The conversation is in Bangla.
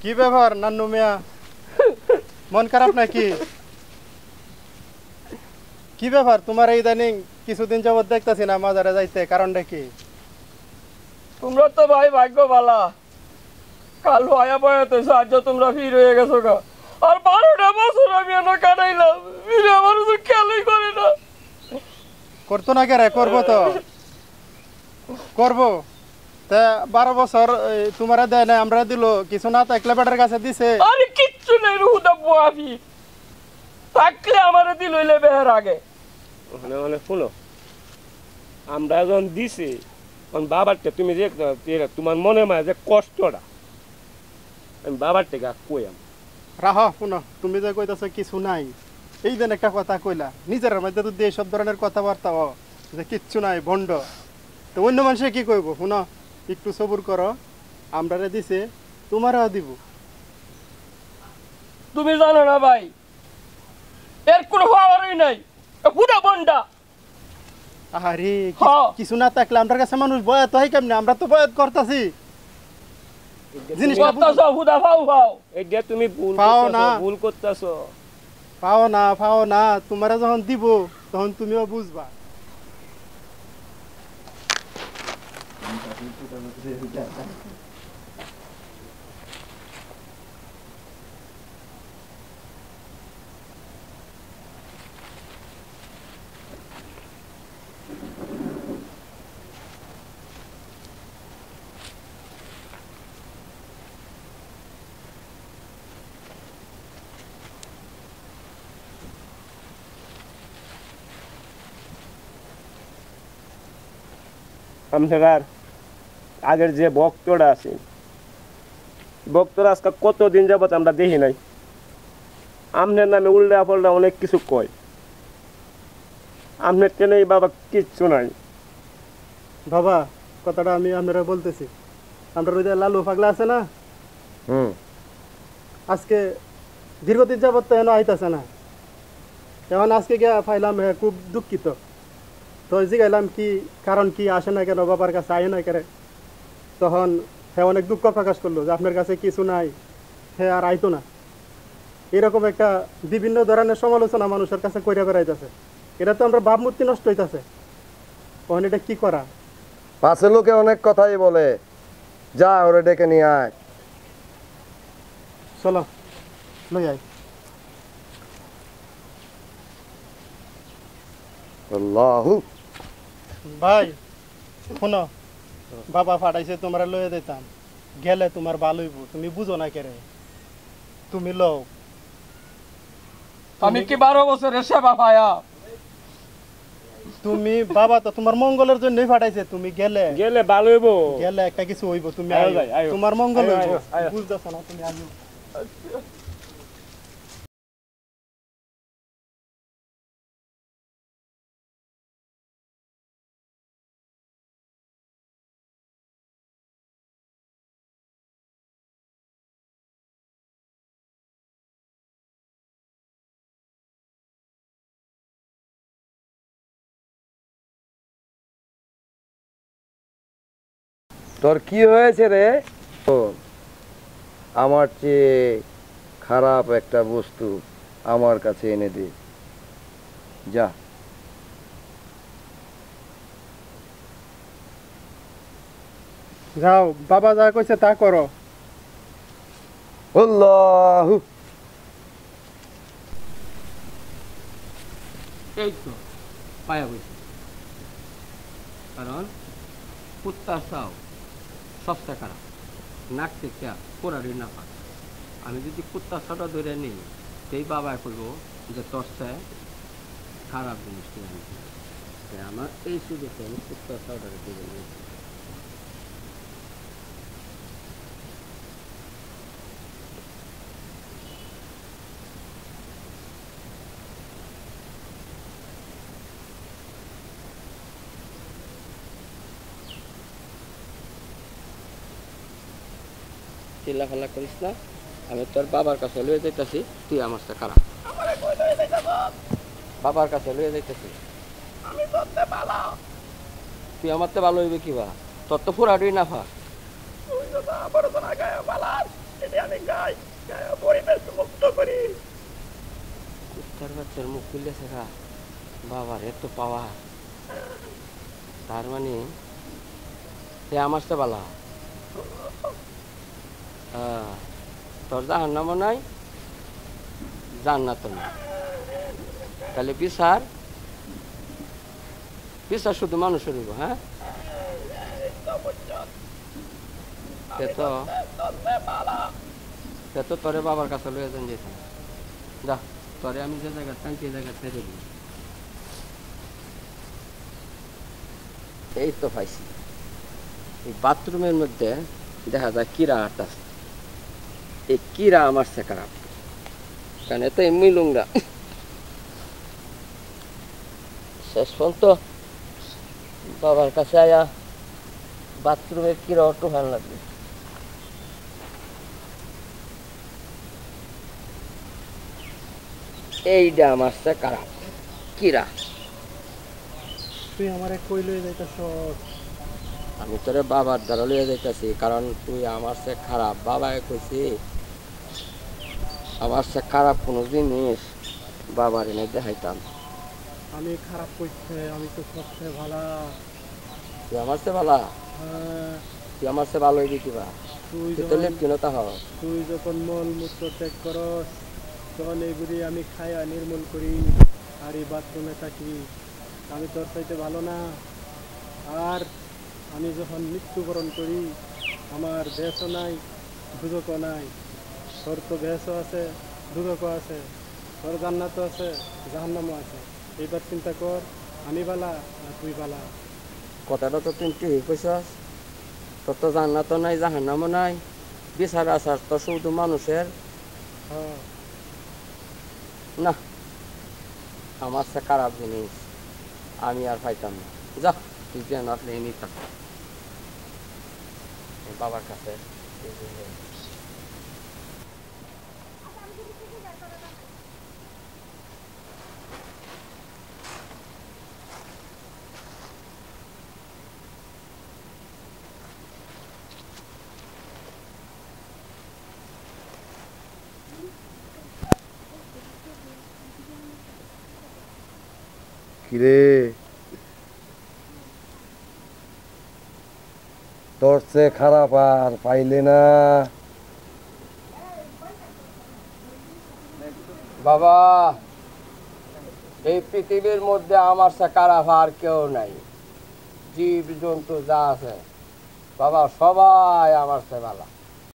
কি ব্যাপার নান্নু মিয়া, মন খারাপ নাকি? কি ব্যাপার তোমার ইদানিং কিছুদিন যাবত দেখতেছি না মাজারে যাইতে, কারণটা কি? তোমরা তো ভাই ভাগ্য বালা, কাল ভাইয়া বয়াতেছো, আজ তোমরা ফির হয়ে গেছো গা। আর 12টা বছর আমি এনে কাটাইলাম, ফিরে আমার তো খেয়ালই করে না। করতো না কেরে? করবো তো করবো। তা 12 বছর তোমারা দেয় না, আমরা দিল কিছু না থাকলে বেটার কাছে দিছে। আরে কিচ্ছু নেই রুহুদা বুয়াফি, থাকলে আমার দিল হইলে বেহের আগে। ওখানে মানে শুনো, আমরা যখন দিছি তখন বাবারটা তুমি যে তোমার মনে হয় যে কষ্টটা আমি বাবার থেকে কইয়াম। রাহ শুনো, তুমি যে কইতাছো কিছু নাই, এই দিন একটা কথা কইলা নিজের মধ্যে তো দিয়ে সব ধরনের কথাবার্তা যে কিচ্ছু নাই ভণ্ড, তো অন্য মানুষে কি কইব? শুনো, একটু সবুর করো, আমরারে দিছে তোমারও দিব। তুমি জানো না ভাই, এর কোনো পাওয়ারই নাই, পুরা বন্ডা। আরে কিছু না থাকলে আমার কাছে মানুষ বয়াত হয় কেমনে? আমরা তো বয়াত করতেছি। জিনিসটা হুদা পাও পাও, এটা তুমি ভুল পাও না, ভুল করতেছো। পাও না, তোমারা যখন দিব তখন তুমিও বুঝবা। আপনার আগের যে ভক্তরা আছে, ভক্তরা আজকে কতদিন যাবত আমরা দেখি নাই। আপনার নামে উল্টা পাল্টা অনেক কিছু কয়, আপনার টেনে বাবা কিচ্ছু নাই। বাবা, কথাটা আমি আপনারা বলতেছি, আমরা ওই যে লালু পাগলা আছে না, আজকে দীর্ঘদিন যাবত তো এনে আইতাছে না। এখন আজকে গিয়া পাইলাম খুব দুঃখিত। তো জিগাইলাম কি কারণ, কি আসে না কেন, বাবার কাছে আয় না কেন? তখন হ্যাঁ অনেক দুঃখ প্রকাশ করলো যে আপনার কাছে কিছু নাই, হ্যাঁ আর আইতো না। এরকম একটা বিভিন্ন ধরনের সমালোচনা মানুষের কাছে কইরা বেড়াইতেছে। এটা তো আমরা ভাবমূর্তি নষ্ট হইতাছে। তখন এটা কি করা? পাশে লোকে অনেক কথাই বলে, যা ওরে ডেকে নিয়ে আয়। চলো লই আয়। আল্লাহু ভাই শোনো, বাবা ফাটাইছে তোমরা লয়ে দিতাম, গেলে তোমার ভালো হইব, তুমি বুঝো না কেরে? তুমি লও। আমি কি 12 বছরের সেবা পায়া? তুমি বাবা তো তোমার মঙ্গলের জন্যই ফাটাইছে, তুমি গেলে গেলে ভালো হইব, গেলে একটা কিছু হইব, তুমি আয়ো আইও, ভাই, আয়ো। তোমার মঙ্গল আয়ো, হইব, আয়ো, আয়ো। বুঝতেছ না? তুমি আইও। তোর কি হয়েছে রে? আমার চেয়ে খারাপ একটা বস্তু আমার কাছে এনে দে, যা। যাও, বাবা যা কইছে তা করো। আল্লাহু এই তো পায়া বইছি, কারণ কুত্তা চাও সবচেয়ে খারাপ, নাক থেকে পোড়ারি না পাক। আমি যদি কুত্তা ছটা ধরে নিই, সেই বাবা করবো যে তোর চেয়ে খারাপ জিনিস কিনে আনছি। আমার এই সুযোগে আমি কুত্তা ছটা ধরে নিয়েছি। চিল্লাফাল্লা করিস না, আমি তোর বাবার কাছে লয়ে যাইতেছি, তুই আমার সাথে খারাপ। বাবার কাছে লয়ে যাইতেছি, তুই আমার তো ভালো হইবে কিবা? তোর তো ফুরাডুই না ফা। যাই, পরিবেশ মুক্ত করি। কুত্তার বাচ্চার মুখ খুললে শেখা বাবার এত পাওয়া, তার মানে সে আমার সে বালা। তোর জাহান্নামও নাই, জান্নাতও নাই, তাহলে বিচার বিচার শুধু মানুষের হইব। হ্যাঁ, সে তো তোরে বাবার কাছে লইয়া যান যেত, যা তোরে আমি যে জায়গা টাঙ্কি জায়গা ছেড়ে দিই। এই তো পাইছি, এই বাথরুমের মধ্যে দেখা যায় কিরা আট আছে। এই কিরা আমার সে খারাপ, কারণ এত এমনি লুঙ্গা শেষ পর্যন্ত বাবার কাছে আয়া বাথরুমের কিরা অটো ভালো লাগবে। এইটা আমার সে খারাপ কিরা। তুই আমারে কই লই যাইতাছ? আমি তোরে বাবার দ্বারা লইয়া যাইতাছি, কারণ তুই আমার সে খারাপ। বাবাকে কইছি আমার সে খারাপ কোনো জিনিস বাবার এনে দেখাইতাম। আমি খারাপ কইছে, আমি তো সবচেয়ে ভালো। তুই আমার সে ভালা, হ্যাঁ, তুই আমার সে ভালো হইবি কিবা? তুই তুই তো লেফটিনতা হ। তুই যখন মলমূত্র ত্যাগ করস তখন এগুলি আমি খাইয়া নির্মূল করি আর এই বাথরুমে থাকি। আমি তোর চাইতে ভালো না? আর আমি যখন মৃত্যুবরণ করি আমার ভেষও নাই, দুদকও নাই। তোর তো ভেষও আছে, দুদকও আছে, তোর জান্নাতও আছে, জাহান্নামও আছে। এইবার চিন্তা কর, আমি বালা আর তুই বালা। কথাটা তো তুই ঠিক কইছস। তোর তো জান্নাতও নাই, জাহান্নামও নাই, বিচার আচার তো শুধু মানুষের। হ্যাঁ, না, আমার সে খারাপ জিনিস আমি আর পাইতাম না। যা তুই যে নটলে এমনি থাক বাবার কাছে। কিরে, তোর চেয়ে খারাপ আর পাইলে না? বাবা, এই পৃথিবীর মধ্যে আমার সে খারাপ আর কেউ নাই। জীব জন্তু যা আছে বাবা সবাই আমার সে ভালো।